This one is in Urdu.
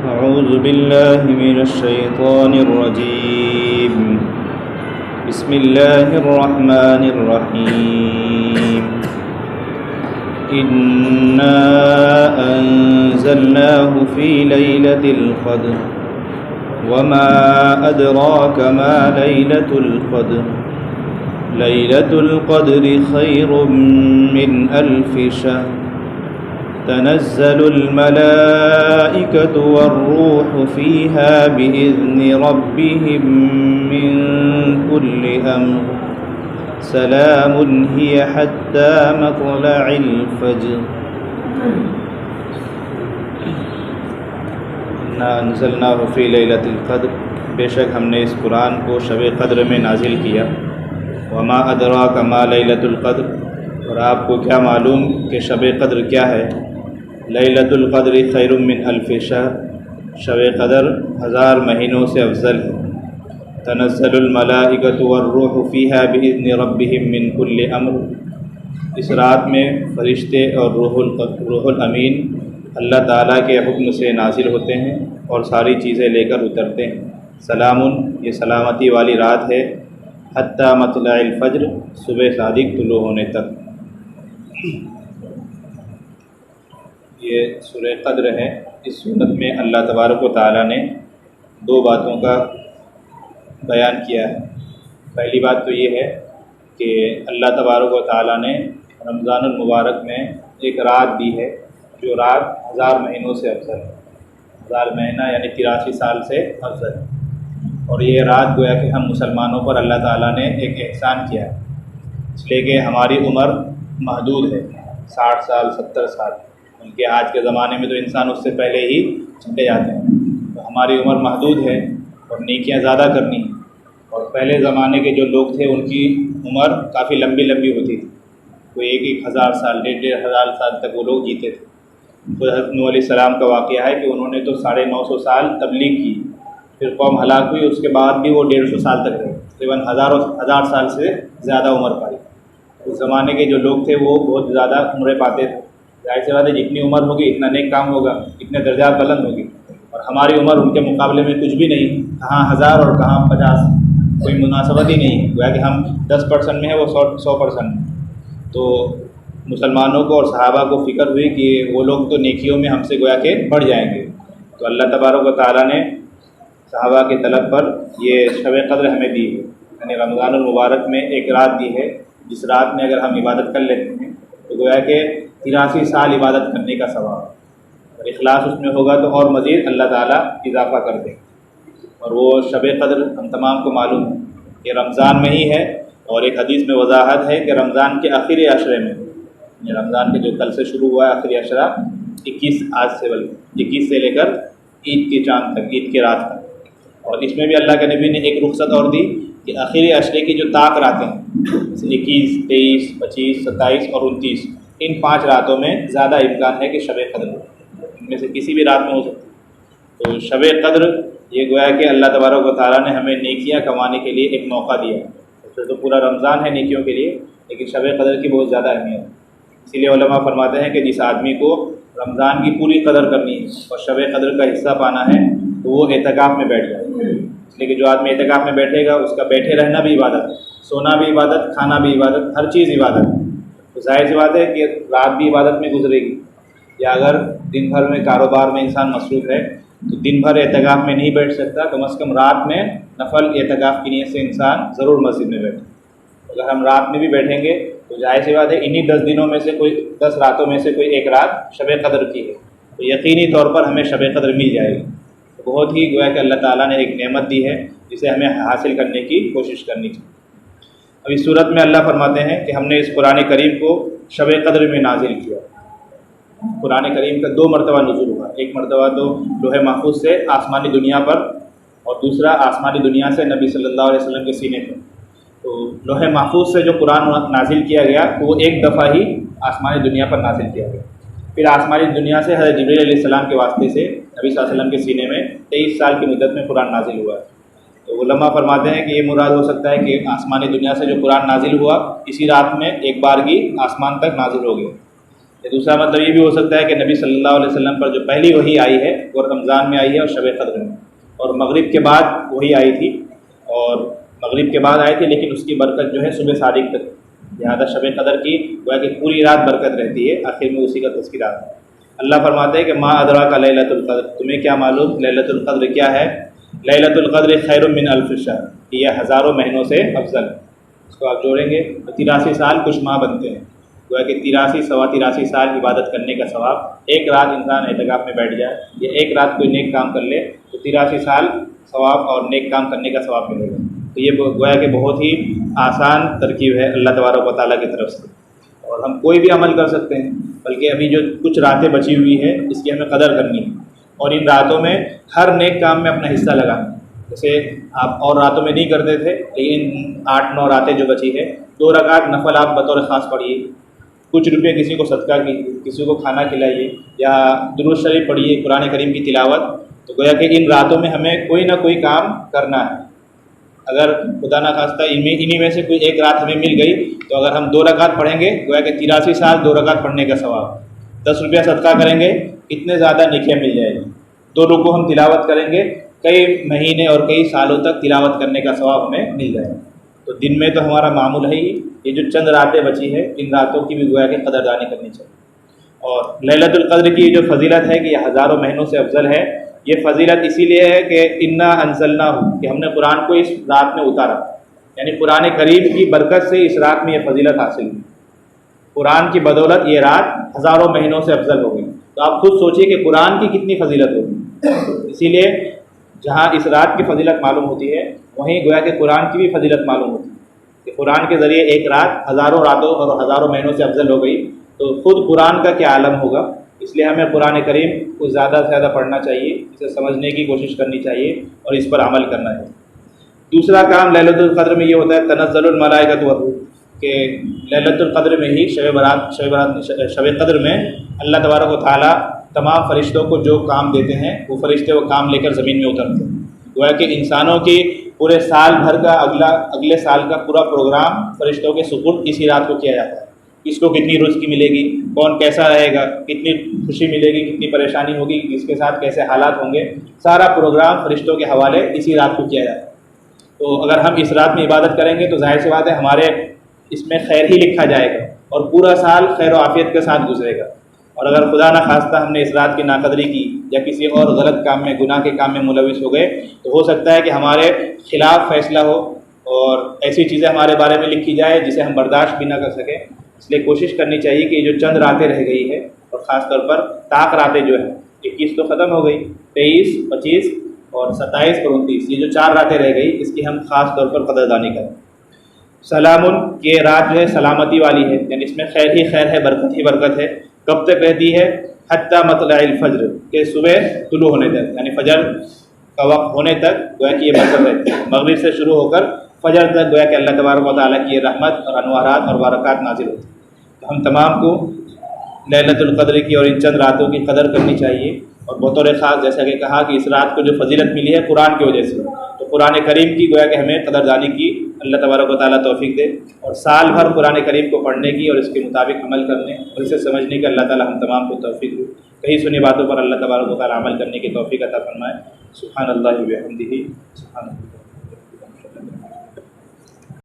أعوذ بالله من الشيطان الرجيم. بسم الله الرحمن الرحيم. إنا أنزلناه في ليلة القدر وما أدراك ما ليلة القدر. ليلة القدر خير من ألف شهر. تنزل الملائكة والروح فيها بإذن ربهم من كل أمر. سلام هي حتى مطلع الفجر. إنا أنزلناه في ليلة القدر. بے شک ہم نے اس قرآن کو شب قدر میں نازل کیا. وما ادراک ما لیلۃ القدر. اور آپ کو کیا معلوم کہ شب قدر کیا ہے؟ لیلۃ القدر خیر من الف شہر. شب قدر 1000 مہینوں سے افضل ہے. تنزل الملائکۃ والروح فیہا بإذن ربہم من کل امر. اس رات میں فرشتے اور روح الامین اللہ تعالیٰ کے حکم سے نازل ہوتے ہیں اور ساری چیزیں لے کر اترتے ہیں. سلام، یہ سلامتی والی رات ہے. حتیٰ مطلع الفجر، صبح صادق طلوع ہونے تک. یہ سورہ قدر ہے. اس صورت میں اللہ تبارک و تعالیٰ نے 2 باتوں کا بیان کیا ہے. پہلی بات تو یہ ہے کہ اللہ تبارک و تعالیٰ نے رمضان المبارک میں ایک رات دی ہے جو رات 1000 مہینوں سے افضل ہے. 1000 مہینہ یعنی 83 سال سے افضل ہے. اور یہ رات گویا کہ ہم مسلمانوں پر اللہ تعالیٰ نے ایک احسان کیا ہے، اس لیے کہ ہماری عمر محدود ہے، 60 سال 70 سال. ان کے آج کے زمانے میں تو انسان اس سے پہلے ہی چلے جاتے ہیں. تو ہماری عمر محدود ہے اور نیکیاں زیادہ کرنی ہیں. اور پہلے زمانے کے جو لوگ تھے ان کی عمر کافی لمبی ہوتی تھی. کوئی 1000 سال 1500 سال تک وہ لوگ جیتے تھے. خود حضرت نوح علیہ السلام کا واقعہ ہے کہ انہوں نے تو 950 سال تبلیغ کی، پھر قوم ہلاک ہوئی، اس کے بعد بھی وہ 150 سال تک رہے، تقریباً 1000 سال سے زیادہ عمر پائی. اس زمانے کے جو لوگ تھے وہ بہت زیادہ عمریں پاتے تھے. ظاہر سی بات ہے جتنی عمر ہوگی اتنا نیک کام ہوگا، اتنے درجات بلند ہوگی. اور ہماری عمر ان کے مقابلے میں کچھ بھی نہیں، کہاں 1000 اور کہاں 50، کوئی مناسبت ہی نہیں ہے. گویا کہ ہم 10% میں ہے، وہ 100% میں. تو مسلمانوں کو اور صحابہ کو فکر ہوئی کہ وہ لوگ تو نیکیوں میں ہم سے گویا کہ بڑھ جائیں گے. تو اللہ تبارک و تعالیٰ نے صحابہ کے طلب پر یہ شب قدر ہمیں دی ہے. یعنی رمضان المبارک میں ایک رات دی ہے جس رات میں اگر ہم عبادت کر لیتے ہیں تو گویا کہ 83 سال عبادت کرنے کا ثواب. اور اخلاص اس میں ہوگا تو اور مزید اللہ تعالیٰ اضافہ کر دیں. اور وہ شب قدر ہم تمام کو معلوم ہے کہ رمضان میں ہی ہے. اور ایک حدیث میں وضاحت ہے کہ رمضان کے آخری عشرے میں، یعنی رمضان کے جو کل سے شروع ہوا ہے آخری عشرہ 21 سے لے کر عید کے چاند تک، عید کے رات تک. اور اس میں بھی اللہ کے نبی نے ایک رخصت اور دی کہ آخری عشرے کی جو طاق راتیں ہیں 21 23 25 27 اور 29، ان 5 راتوں میں زیادہ امکان ہے کہ شب قدر ہو. ان میں سے کسی بھی رات میں ہو سکتی. تو شب قدر یہ گویا کہ اللہ تبارک و تعالیٰ نے ہمیں نیکیاں کمانے کے لیے ایک موقع دیا ہے. تو پورا رمضان ہے نیکیوں کے لیے، لیکن شب قدر کی بہت زیادہ اہمیت ہے. اسی لیے علماء فرماتے ہیں کہ جس آدمی کو رمضان کی پوری قدر کرنی ہے اور شب قدر کا حصہ پانا ہے تو وہ اعتکاف میں بیٹھ جائے. اس لیے کہ جو آدمی اعتکاف میں بیٹھے گا اس کا بیٹھے رہنا بھی عبادت ہے، سونا بھی عبادت، کھانا بھی عبادت، ہر چیز عبادت ہے. تو ظاہر سی بات ہے کہ رات بھی عبادت میں گزرے گی. یا اگر دن بھر میں کاروبار میں انسان مصروف ہے تو دن بھر اعتکاف میں نہیں بیٹھ سکتا، کم از کم رات میں نفل اعتکاف کی نیت سے انسان ضرور مسجد میں بیٹھے. اگر ہم رات میں بھی بیٹھیں گے تو ظاہر سی بات ہے انہی 10 دنوں میں سے کوئی 10 راتوں میں سے کوئی ایک رات شب قدر کی ہے تو یقینی طور پر ہمیں شب قدر مل جائے گی. تو بہت ہی گویا کہ اللہ تعالیٰ نے ایک نعمت دی ہے جسے ہمیں حاصل کرنے کی کوشش کرنی چاہیے. اب اس صورت میں اللہ فرماتے ہیں کہ ہم نے اس قرآن کریم کو شب قدر میں نازل کیا. قرآن کریم کا 2 مرتبہ نزول ہوا. ایک مرتبہ تو لوح محفوظ سے آسمانی دنیا پر، اور دوسرا آسمانی دنیا سے نبی صلی اللہ علیہ وسلم کے سینے پر. تو لوح محفوظ سے جو قرآن نازل کیا گیا تو وہ ایک دفعہ ہی آسمانی دنیا پر نازل کیا گیا. پھر آسمانی دنیا سے حضرت جبریل علیہ السلام کے واسطے سے نبی صلی اللہ علیہ وسلم کے سینے میں 23 سال کی مدت میں قرآن نازل ہوا ہے. تو علماء فرماتے ہیں کہ یہ مراد ہو سکتا ہے کہ آسمانی دنیا سے جو قرآن نازل ہوا اسی رات میں ایک بارگی آسمان تک نازل ہو گیا. یا دوسرا مطلب یہ بھی ہو سکتا ہے کہ نبی صلی اللہ علیہ وسلم پر جو پہلی وحی آئی ہے وہ رمضان میں آئی ہے اور شب قدر میں، اور مغرب کے بعد وہی آئی تھی، اور مغرب کے بعد آئی تھی، لیکن اس کی برکت جو ہے صبح صادق تک، لہٰذا شب قدر کی گویا کہ پوری رات برکت رہتی ہے، آخر میں اسی کا تذکرہ ہے۔ اللہ فرماتے ہیں کہ ما ادراک لیلۃ القدر، تمہیں کیا معلوم لیلۃ القدر کیا ہے؟ لیلۃ القدر خیر من الف شہر، یہ ہزاروں مہینوں سے افضل ہے۔ اس کو آپ جوڑیں گے تو 83 سال کچھ ماہ بنتے ہیں، گویا کہ 83 سوا 83 سال عبادت کرنے کا ثواب، ایک رات انسان اعتکاف میں بیٹھ جائے یا ایک رات کوئی نیک کام کر لے تو 83 سال ثواب اور نیک کام کرنے کا ثواب ملے گا۔ تو یہ گویا کہ بہت ہی آسان ترکیب ہے اللہ تبارک و تعالیٰ کی طرف سے، اور ہم کوئی بھی عمل کر سکتے ہیں، بلکہ ابھی جو کچھ راتیں بچی ہوئی ہے اس کی ہمیں قدر کرنی ہے، اور ان راتوں میں ہر نیک کام میں اپنا حصہ لگانا۔ جیسے آپ اور راتوں میں نہیں کرتے تھے، لیکن 8-9 راتیں جو بچی ہے، 2 رکعت نفل آپ بطور خاص پڑھیے، کچھ روپے کسی کو صدقہ کیجیے، کسی کو کھانا کھلائیے، یا درود شریف پڑھیے، قرآن کریم کی تلاوت۔ تو گویا کہ ان راتوں میں ہمیں کوئی نہ کوئی کام کرنا ہے۔ اگر خدا نہ خواستہ انہی میں سے کوئی ایک رات ہمیں مل گئی تو اگر ہم 2 رکعت پڑھیں گے، گویا کہ 83 سال 2 رکعت پڑھنے کا ثواب، 10 روپیہ صدقہ کریں گے، اتنے زیادہ نیکیاں مل جائے گی۔ 2 رکوع ہم تلاوت کریں گے، کئی مہینے اور کئی سالوں تک تلاوت کرنے کا ثواب ہمیں مل جائے گا۔ تو دن میں تو ہمارا معمول ہے ہی، یہ جو چند راتیں بچی ہے ان راتوں کی بھی گویا کہ قدردانی کرنی چاہیے۔ اور لیلۃ القدر کی جو فضیلت ہے کہ یہ ہزاروں مہینوں سے افضل ہے، یہ فضیلت اسی لیے ہے کہ انا انزلناہ، کہ ہم نے قرآن کو اس رات میں اتارا، یعنی قرآن کریم کی برکت سے اس رات میں یہ فضیلت حاصل ہوئی، قرآن کی بدولت یہ رات ہزاروں مہینوں سے افضل ہو گئی۔ تو آپ خود سوچئے کہ قرآن کی کتنی فضیلت ہوگی۔ اسی لیے جہاں اس رات کی فضیلت معلوم ہوتی ہے، وہیں گویا کہ قرآن کی بھی فضیلت معلوم ہوتی ہے کہ قرآن کے ذریعے ایک رات ہزاروں راتوں اور ہزاروں مہینوں سے افضل ہو گئی، تو خود قرآن کا کیا عالم ہوگا۔ اس لیے ہمیں قرآن کریم کو زیادہ سے زیادہ پڑھنا چاہیے، اسے سمجھنے کی کوشش کرنی چاہیے اور اس پر عمل کرنا چاہیے۔ دوسرا کام لیلۃ القدر میں یہ ہوتا ہے تنزل الملائکۃ والروح، کہ لیلۃ القدر میں ہی شب قدر میں اللہ تبارک و تعالیٰ تمام فرشتوں کو جو کام دیتے ہیں وہ فرشتے وہ کام لے کر زمین میں اترتے ہیں۔ گویا کہ انسانوں کی پورے سال بھر کا اگلے سال کا پورا پروگرام فرشتوں کے سپرد اسی رات کو کیا جاتا ہے۔ کس کو کتنی رزق ملے گی، کون کیسا رہے گا، کتنی خوشی ملے گی، کتنی پریشانی ہوگی، کس کے ساتھ کیسے حالات ہوں گے، سارا پروگرام فرشتوں کے حوالے اسی رات کو کیا جاتا ہے۔ تو اگر ہم اس رات میں عبادت کریں گے تو ظاہر سی بات ہے ہمارے اس میں خیر ہی لکھا جائے گا اور پورا سال خیر و عافیت کے ساتھ گزرے گا۔ اور اگر خدا نہ خواستہ ہم نے اس رات کی ناقدری کی یا کسی اور غلط کام میں، گناہ کے کام میں ملوث ہو گئے تو ہو سکتا ہے کہ ہمارے خلاف فیصلہ ہو اور ایسی چیزیں ہمارے بارے میں لکھی جائے جسے ہم برداشت بھی نہ کر سکیں۔ اس لیے کوشش کرنی چاہیے کہ یہ جو چند راتیں رہ گئی ہے، اور خاص طور پر طاق راتیں جو ہیں، 21 تو ختم ہو گئی، 23، 25 اور 27 اور 29، یہ جو 4 راتیں رہ گئی اس کی ہم خاص طور پر قدردانی کریں۔ سلام، یہ رات جو ہے سلامتی والی ہے، یعنی اس میں خیر ہی خیر ہے، برکت ہی برکت ہے۔ کب تک رہتی ہے؟ حتی مطلع الفجر، کہ صبح طلوع ہونے تک، یعنی فجر کا وقت ہونے تک گویا کہ یہ برکت رہتی ہے۔ مغرب سے شروع ہو کر فجر تک گویا کہ اللہ تبارک و تعالیٰ کی یہ رحمت اور انوارات اور برکات نازل ہوتی ہیں۔ تو ہم تمام کو لیلۃ القدر کی اور ان چند راتوں کی قدر کرنی چاہیے، اور بطور خاص جیسا کہ کہا کہ اس رات کو جو فضیلت ملی ہے قرآن کی وجہ سے، تو قرآن کریم کی گویا کہ ہمیں قدردانی کی اللہ تبارک و تعالیٰ توفیق دے، اور سال بھر قرآن کریم کو پڑھنے کی اور اس کے مطابق عمل کرنے اور اسے سمجھنے کی اللہ تعالیٰ ہم تمام کو توفیق دے۔ کہیں سنی باتوں پر اللہ تبارک و تعالیٰ عمل کرنے کی توفیق عطا فرمائے۔ سبحان اللہ و بحمدہ، سبحان اللہ۔